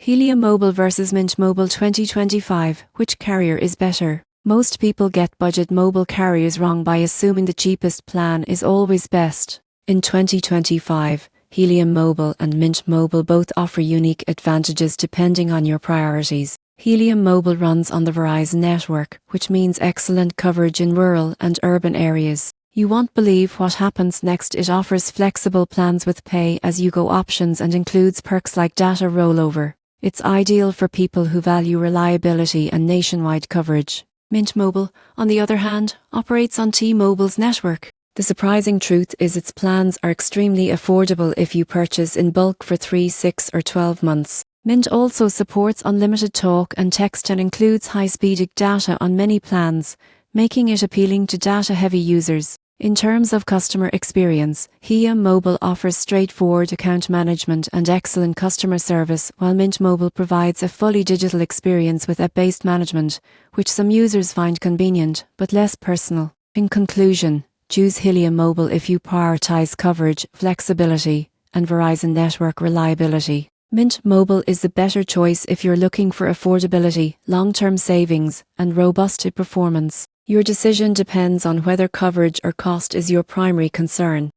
Helium Mobile vs Mint Mobile 2025. Which carrier is better? Most people get budget mobile carriers wrong by assuming the cheapest plan is always best. In 2025, Helium Mobile and Mint Mobile both offer unique advantages depending on your priorities. Helium Mobile runs on the Verizon network, which means excellent coverage in rural and urban areas. You won't believe what happens next. It offers flexible plans with pay-as-you-go options and includes perks like data rollover. It's ideal for people who value reliability and nationwide coverage. Mint Mobile, on the other hand, operates on T-Mobile's network. The surprising truth is its plans are extremely affordable if you purchase in bulk for 3, 6 or 12 months. Mint also supports unlimited talk and text and includes high-speed data on many plans, making it appealing to data-heavy users. In terms of customer experience, Helium Mobile offers straightforward account management and excellent customer service, while Mint Mobile provides a fully digital experience with app-based management, which some users find convenient but less personal. In conclusion, choose Helium Mobile if you prioritize coverage, flexibility, and Verizon network reliability. Mint Mobile is the better choice if you're looking for affordability, long-term savings, and robust performance. Your decision depends on whether coverage or cost is your primary concern.